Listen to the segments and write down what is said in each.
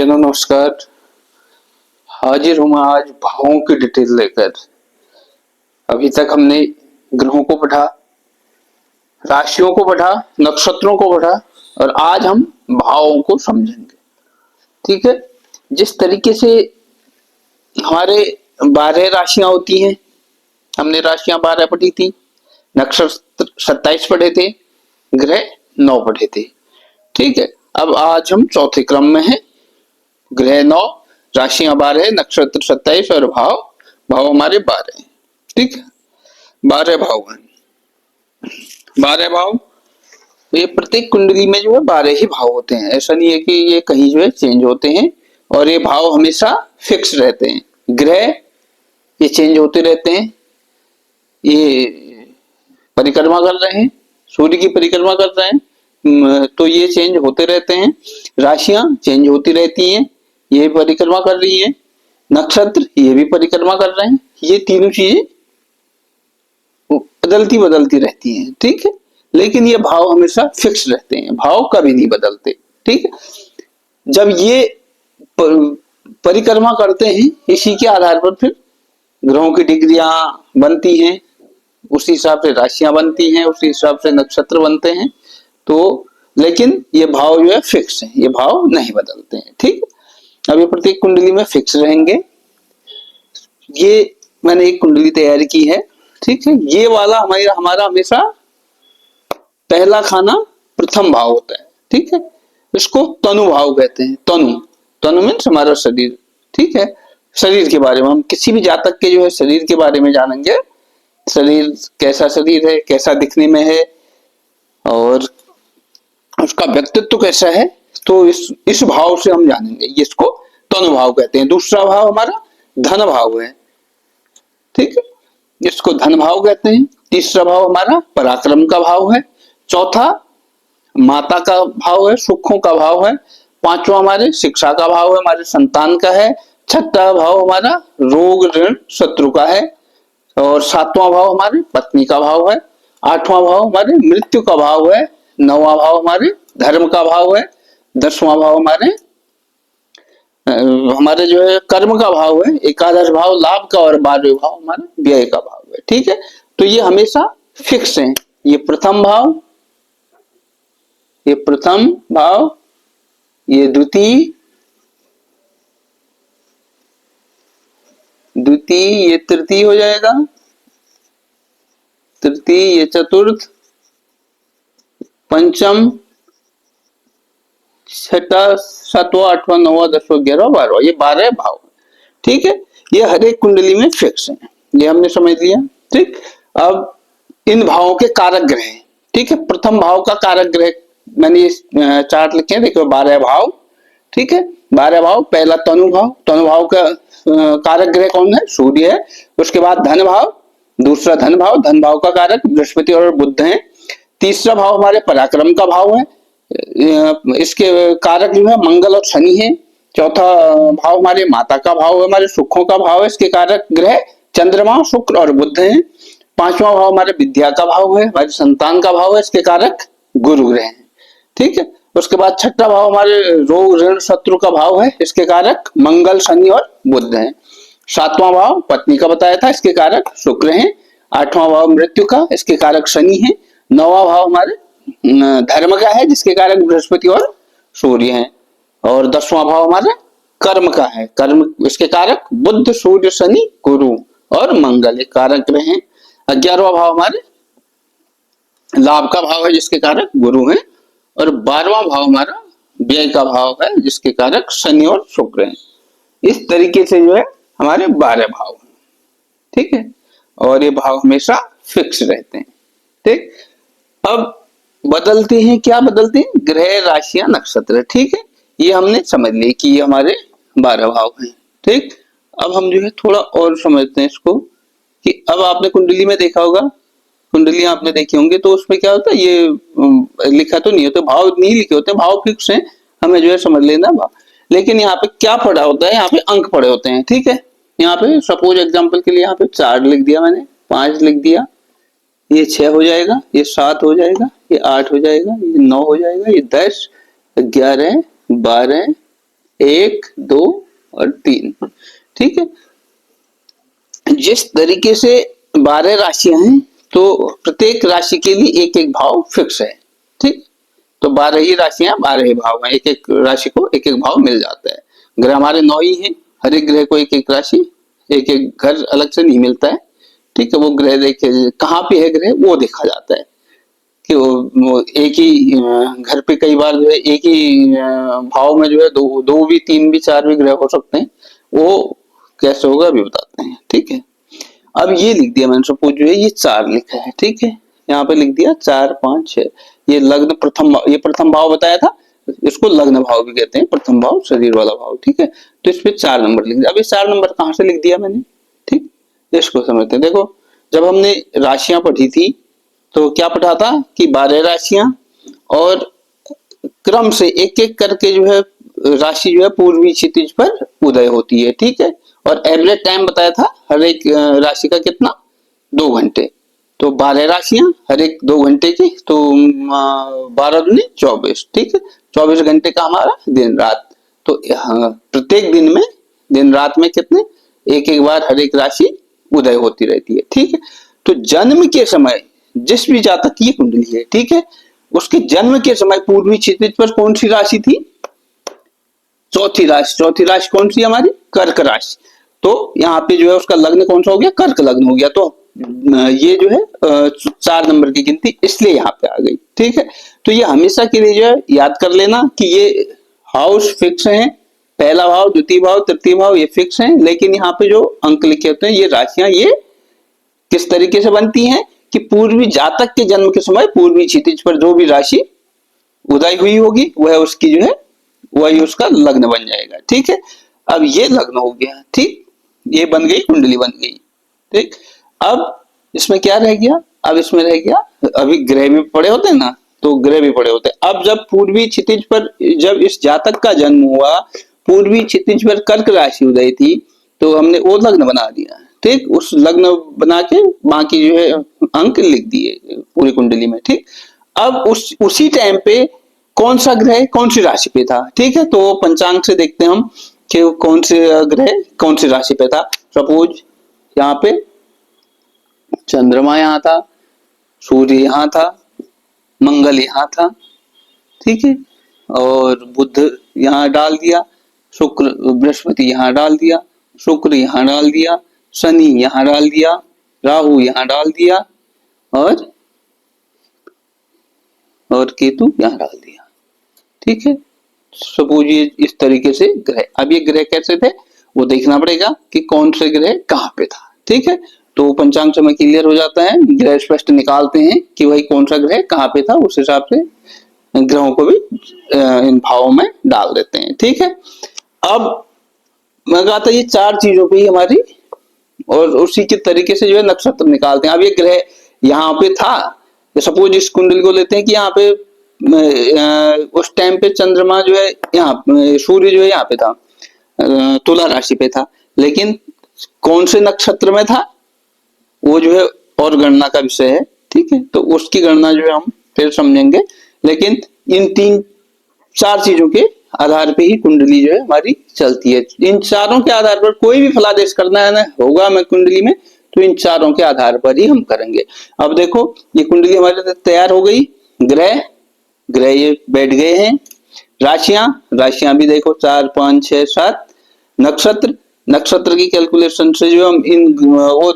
जनो नमस्कार। हाजिर हूं मैं आज भावों की डिटेल लेकर। अभी तक हमने ग्रहों को पढ़ा, राशियों को पढ़ा, नक्षत्रों को पढ़ा और आज हम भावों को समझेंगे। ठीक है। जिस तरीके से हमारे 12 राशियां होती हैं, हमने राशियां 12 पढ़ी थी, नक्षत्र 27 पढ़े थे, ग्रह 9 पढ़े थे। ठीक है। अब आज हम चौथे क्रम में हैं। ग्रह 9, राशियां 12, नक्षत्र 27 और भाव भाव हमारे 12 हैं। ठीक है। 12 भाव हैं। 12 भाव, ये प्रत्येक कुंडली में जो है 12 ही भाव होते हैं। ऐसा नहीं है कि ये कहीं जो है चेंज होते हैं, और ये भाव हमेशा फिक्स रहते हैं। ग्रह ये चेंज होते रहते हैं, ये परिक्रमा कर रहे हैं, सूर्य की परिक्रमा कर रहे हैं, तो ये चेंज होते रहते हैं। राशियां चेंज होती रहती हैं, ये परिक्रमा कर रही है। नक्षत्र ये भी परिक्रमा कर रहे हैं। ये तीनों चीजें बदलती बदलती रहती हैं। ठीक है। लेकिन ये भाव हमेशा फिक्स रहते हैं, भाव कभी नहीं बदलते। ठीक है। जब ये परिक्रमा करते हैं, इसी के आधार पर फिर ग्रहों की डिग्रियां बनती हैं, उसी हिसाब से राशियां बनती हैं, उसी हिसाब से नक्षत्र बनते हैं। तो लेकिन ये भाव जो है फिक्स है, ये भाव नहीं बदलते हैं। ठीक है। अब ये प्रत्येक कुंडली में फिक्स रहेंगे। ये मैंने एक कुंडली तैयार की है। ठीक है। ये वाला हमारा हमेशा पहला खाना प्रथम भाव होता है। ठीक है। इसको तनु भाव कहते हैं। तनु तनु मीन्स हमारा शरीर। ठीक है। शरीर के बारे में हम किसी भी जातक के जो है शरीर के बारे में जानेंगे। शरीर कैसा शरीर है, कैसा दिखने में है, और उसका व्यक्तित्व कैसा है, तो इस भाव से हम जानेंगे। इसको तनु भाव कहते हैं। दूसरा भाव हमारा धन भाव है। ठीक है। इसको धन भाव कहते हैं। तीसरा भाव हमारा पराक्रम का भाव है। चौथा माता का भाव है, सुखों का भाव है। पांचवा हमारे शिक्षा का भाव है, हमारे संतान का है। छठा भाव हमारा रोग ऋण शत्रु का है। और सातवां भाव हमारे पत्नी का भाव है। आठवां भाव हमारे मृत्यु का भाव है। नौवां भाव हमारे धर्म का भाव है। 10वां भाव हमारे जो है कर्म का भाव है। एकादश भाव लाभ का, और 12वें भाव हमारे व्यय का भाव है। ठीक है। तो ये हमेशा फिक्स है। ये प्रथम भाव, ये प्रथम भाव, ये द्वितीय, ये तृतीय हो जाएगा, तृतीय, ये चतुर्थ, पंचम, छठा, सातवां, आठवां, नौवां, 10वां, 11वां, 12वां, ये 12 भाव। ठीक है। ये हर एक कुंडली में फिक्स है, ये हमने समझ लिया। ठीक। अब इन भावों के कारक ग्रह। ठीक है। प्रथम भाव का कारक ग्रह मैंने चार्ट लिखे हैं, देखो 12 भाव। ठीक है। 12 भाव। पहला तनु भाव। तनु भाव का कारक ग्रह कौन है? सूर्य है। उसके बाद धन भाव, दूसरा धन भाव। धन भाव का कारक बृहस्पति और बुध है। तीसरा भाव हमारे पराक्रम का भाव है, इसके कारक जो है मंगल और शनि है। चौथा भाव हमारे माता का भाव है, हमारे सुखों का भाव है, इसके कारक ग्रह चंद्रमा, शुक्र और बुध हैं। पांचवा भाव हमारे विद्या का भाव है, हमारे संतान का भाव है, इसके कारक गुरु ग्रह हैं। ठीक है। उसके बाद छठा भाव हमारे रोग ऋण शत्रु का भाव है, इसके कारक मंगल, शनि और बुध हैं। सातवां भाव पत्नी का बताया था, इसके कारक शुक्र हैं। आठवां भाव मृत्यु का, इसके कारक शनि है। नौवां भाव हमारे धर्म का है, जिसके कारक बृहस्पति और सूर्य हैं। और 10वां भाव हमारा कर्म का है, कर्म इसके कारक बुध, सूर्य, शनि, गुरु और मंगल, ये कारक ग्रह हैं। 11वां भाव हमारे लाभ का भाव है, जिसके कारक गुरु हैं। और 12वां भाव हमारा व्यय का भाव है, जिसके कारक शनि और शुक्र हैं। इस तरीके से जो है हमारे 12 भाव हैं। ठीक है। और ये भाव हमेशा फिक्स रहते हैं। ठीक। अब बदलते हैं, क्या बदलते हैं? ग्रह, राशियां, नक्षत्र। ठीक है। ये हमने समझ लिया कि ये हमारे 12 भाव हैं। ठीक। अब हम जो है थोड़ा और समझते हैं इसको, कि अब आपने कुंडली में देखा होगा, कुंडलियां आपने देखी होंगी, तो उसमें क्या होता है, ये लिखा तो नहीं होता, भाव नहीं लिखे होते, भाव फिक्स हैं, हमें जो है समझ लेना भाव। लेकिन यहाँ पे क्या पढ़ा होता है? यहाँ पे अंक पड़े होते हैं। ठीक है। यहाँ पे सपोज एग्जाम्पल के लिए यहाँ पे 4 लिख दिया मैंने, 5 लिख दिया, ये 6 हो जाएगा, ये 7 हो जाएगा, ये 8 हो जाएगा, ये 9 हो जाएगा, ये 10, 11, 12, 1, 2 और 3। ठीक है, जिस तरीके से 12 राशियां हैं तो प्रत्येक राशि के लिए एक एक भाव फिक्स है। ठीक, तो 12 ही राशियां 12 ही भाव हैं, एक एक राशि को एक एक भाव मिल जाता है। ग्रह हमारे 9 ही हैं, हर एक ग्रह को एक एक राशि एक एक घर अलग से नहीं मिलता है। ठीक है, वो ग्रह देखे कहाँ पे है ग्रह वो देखा जाता है कि वो एक ही घर पे कई बार जो है एक ही भाव में जो है दो भी, तीन भी, चार भी ग्रह हो सकते हैं। वो कैसे होगा अभी बताते हैं। ठीक है, अब ये लिख दिया मैंने, सपोज जो है ये 4 लिखा है। ठीक है, यहाँ पे लिख दिया 4, 5, 6। ये लग्न प्रथम, ये प्रथम भाव बताया था, इसको लग्न भाव भी कहते हैं, प्रथम भाव शरीर वाला भाव। ठीक है, तो इस पे 4 नंबर लिख दिया। अब ये 4 नंबर कहाँ से लिख दिया मैंने? ठीक, इसको समझते हैं। देखो, जब हमने राशियां पढ़ी थी तो क्या पढ़ा था कि 12 राशियां और क्रम से एक एक करके जो है राशि जो है पूर्वी क्षितिज पर उदय होती है। ठीक है, और एवरेज टाइम बताया था हर एक राशि का कितना, 2 घंटे। तो 12 राशियां हर एक 2 घंटे की, तो 12 दूनी 24। ठीक है, 24 घंटे का हमारा दिन रात। तो प्रत्येक दिन में, दिन रात में कितने, एक एक बार हर एक राशि उदय होती रहती है। ठीक है, तो जन्म के समय जिस भी जातक की कुंडली है, ठीक है, उसके जन्म के समय पूर्वी क्षितिज पर कौन सी राशि थी? चौथी राशि। चौथी राशि कौन सी हमारी? कर्क राशि। तो यहाँ पे जो है उसका लग्न कौन सा हो गया? कर्क लग्न हो गया। तो ये जो है 4 नंबर की गिनती इसलिए यहाँ पे आ गई। ठीक है, तो ये हमेशा के लिए जो है याद कर लेना कि ये हाउस फिक्स है, पहला भाव, द्वितीय भाव, तृतीय भाव ये फिक्स है, लेकिन यहाँ पे जो अंक लिखे होते हैं ये राशियां ये किस तरीके से बनती हैं कि पूर्वी जातक के जन्म के समय पूर्वी क्षितिज पर जो भी राशि उदय हुई होगी वह उसकी जो है वही उसका लग्न बन जाएगा। ठीक है, अब ये लग्न हो गया। ठीक, ये बन गई कुंडली बन गई। ठीक, अब इसमें क्या रह गया? अब इसमें रह गया, अभी ग्रह भी पड़े होते हैं ना, तो ग्रह भी पड़े होते हैं। अब जब पूर्वी क्षितिज पर, जब इस जातक का जन्म हुआ, पूर्वी क्षितिज पर कर्क राशि उदय थी, तो हमने वो लग्न बना दिया। ठीक, उस लग्न बना के बाकी जो है अंक लिख दिए पूरी कुंडली में। ठीक, अब उसी टाइम पे कौन सा ग्रह कौन सी राशि पे था? ठीक है, तो पंचांग से देखते हैं हम कि कौन से ग्रह कौन सी राशि पे था। सपोज यहाँ पे चंद्रमा यहाँ था, सूर्य यहाँ था, मंगल यहाँ था। ठीक है, और बुध यहाँ डाल दिया, शुक्र बृहस्पति यहाँ डाल दिया, शुक्र यहाँ डाल दिया, शनि यहाँ डाल दिया, राहु यहाँ डाल दिया, और केतु यहाँ डाल दिया। ठीक है, सपोज ये इस तरीके से ग्रह। अब ये ग्रह कैसे थे वो देखना पड़ेगा कि कौन से ग्रह कहाँ पे था। ठीक है, तो पंचांग समय क्लियर हो जाता है, ग्रह स्पष्ट निकालते हैं कि भाई कौन सा ग्रह कहाँ पे था, उस हिसाब से ग्रहों को भी इन भावों में डाल देते हैं। ठीक है, अब मैं कहा था ये 4 चीजों पे ही हमारी, और उसी के तरीके से जो है नक्षत्र निकालते हैं। अब ये ग्रह यहाँ पे था, सपोज इस कुंडली को लेते हैं कि यहाँ पे उस टाइम पे चंद्रमा जो है यहाँ, सूर्य जो है यहाँ पे था, तुला राशि पे था, लेकिन कौन से नक्षत्र में था वो जो है और गणना का विषय है। ठीक है, तो उसकी गणना जो है हम फिर समझेंगे, लेकिन इन 3-4 चीजों के आधार पे ही कुंडली जो है हमारी चलती है। इन चारों के आधार पर कोई भी फलादेश करना है ना होगा हमें कुंडली में, तो इन चारों के आधार पर ही हम करेंगे। अब देखो ये कुंडली हमारे तैयार हो गई, ग्रह ये बैठ गए हैं, राशियां भी देखो 4, 5, 6, 7, नक्षत्र की कैलकुलेशन से जो हम इन वो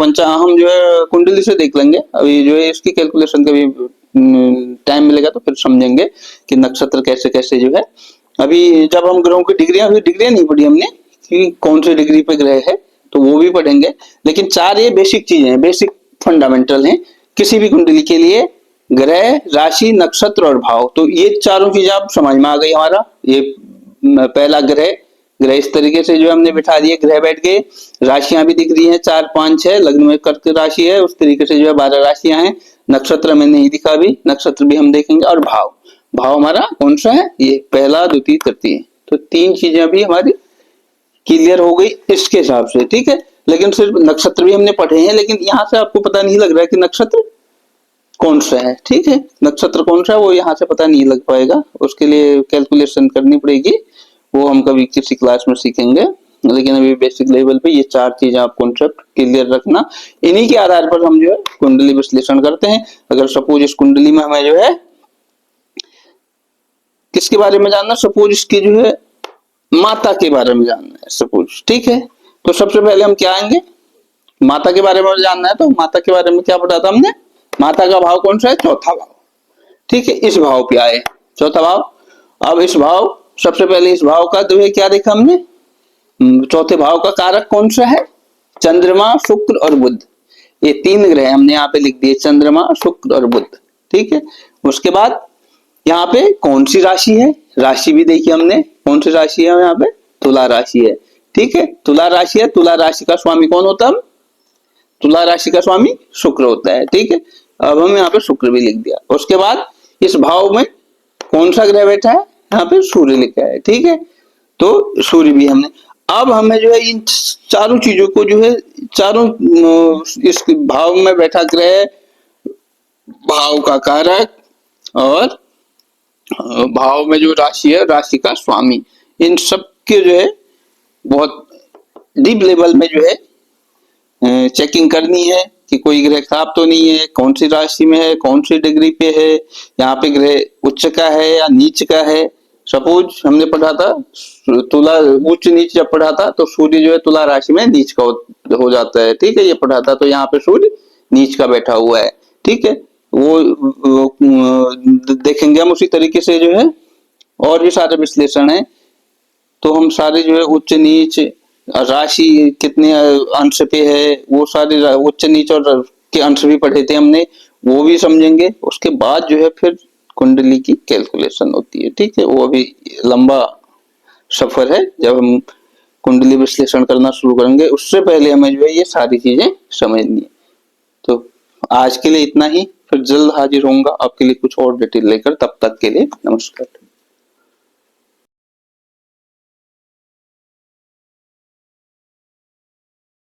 हम जो है कुंडली से देख लेंगे। अभी जो है इसकी कैलकुलेशन का भी टाइम मिलेगा तो फिर समझेंगे कि नक्षत्र कैसे कैसे जो है। अभी जब हम ग्रहों की डिग्रियां नहीं पढ़ी हमने कि कौन सी डिग्री पे ग्रह है, तो वो भी पढ़ेंगे। लेकिन 4 ये बेसिक चीजें हैं, बेसिक फंडामेंटल हैं किसी भी कुंडली के लिए, ग्रह, राशि, नक्षत्र और भाव। तो ये चारों चीजें आप समझ में आ गई हमारा। ये पहला ग्रह इस तरीके से जो हमने बिठा दिए, ग्रह बैठ गए, राशियां भी दिख रही हैं 4, 5, 6, लग्न में कर्क राशि है, उस तरीके से जो है 12 राशियां हैं। नक्षत्र में नहीं दिखा भी, नक्षत्र भी हम देखेंगे। और भाव हमारा कौन सा है? ये पहला, द्वितीय, तृतीय। तो 3 चीजें भी हमारी क्लियर हो गई इसके हिसाब से। ठीक है, लेकिन सिर्फ नक्षत्र भी हमने पढ़े हैं, लेकिन यहाँ से आपको पता नहीं लग रहा है कि नक्षत्र कौन सा है। ठीक है, नक्षत्र कौन सा है वो यहाँ से पता नहीं लग पाएगा, उसके लिए कैलकुलेशन करनी पड़ेगी वो हम कभी किसी क्लास में सीखेंगे, लेकिन अभी बेसिक लेवल पे ये 4 चीजें आप कॉन्सेप्ट क्लियर रखना। इन्हीं के आधार पर हम जो है कुंडली विश्लेषण करते हैं। अगर सपोज इस कुंडली में हमें जो है किसके बारे में जानना, सपोज इसकी जो है माता के बारे में जानना है सपोज, ठीक है। तो सबसे पहले हम क्या आएंगे, माता के बारे में जानना है। तो माता के बारे में क्या पढ़ा था हमने, माता का भाव कौन सा है, चौथा भाव, ठीक है। इस भाव पे आए, चौथा भाव। अब इस भाव, सबसे पहले इस भाव का जो है क्या देखा हमने, चौथे भाव का कारक कौन सा है, चंद्रमा, शुक्र और बुध। ये 3 ग्रह हमने यहाँ पे लिख दिए, चंद्रमा, शुक्र और बुध, ठीक है। उसके बाद यहाँ पे कौन सी राशि है, राशि भी देखी हमने, कौन सी राशि है यहाँ पे, तुला राशि है, ठीक है। तुला राशि है, तुला राशि का स्वामी कौन होता है, तुला राशि का स्वामी शुक्र होता है, ठीक है। अब हम यहाँ पे शुक्र भी लिख दिया। उसके बाद इस भाव में कौन सा ग्रह बैठा है, यहाँ पे सूर्य लिखा है, ठीक है। तो सूर्य भी हमने, अब हमें जो है इन चारों चीजों को जो है, चारों इस भाव में बैठा ग्रह, भाव का कारक और भाव में जो राशि है, राशि का स्वामी, इन सब के जो है बहुत डीप लेवल में जो है चेकिंग करनी है कि कोई ग्रह खराब तो नहीं है, कौन सी राशि में है, कौन सी डिग्री पे है, यहाँ पे ग्रह उच्च का है या नीच का है। सपोज हमने पढ़ा था तुला, उच्च नीच जब पढ़ा था तो सूर्य जो है तुला राशि में नीच का हो जाता है, ठीक है, ये पढ़ा था। तो यहाँ पे सूर्य नीच का बैठा हुआ है, ठीक है। वो देखेंगे हम उसी तरीके से जो है, और भी सारे विश्लेषण है। तो हम सारे जो है उच्च नीच, राशि कितने अंश पे है, वो सारे उच्च नीच और के अंश भी पढ़े थे हमने, वो भी समझेंगे। उसके बाद जो है फिर कुंडली की कैलकुलेशन होती है, ठीक है। वो अभी लंबा सफर है, जब हम कुंडली विश्लेषण करना शुरू करेंगे उससे पहले हमें जो है ये सारी चीजें समझनी है। तो आज के लिए इतना ही, फिर जल्द हाजिर होऊंगा आपके लिए कुछ और डिटेल लेकर। तब तक के लिए नमस्कार।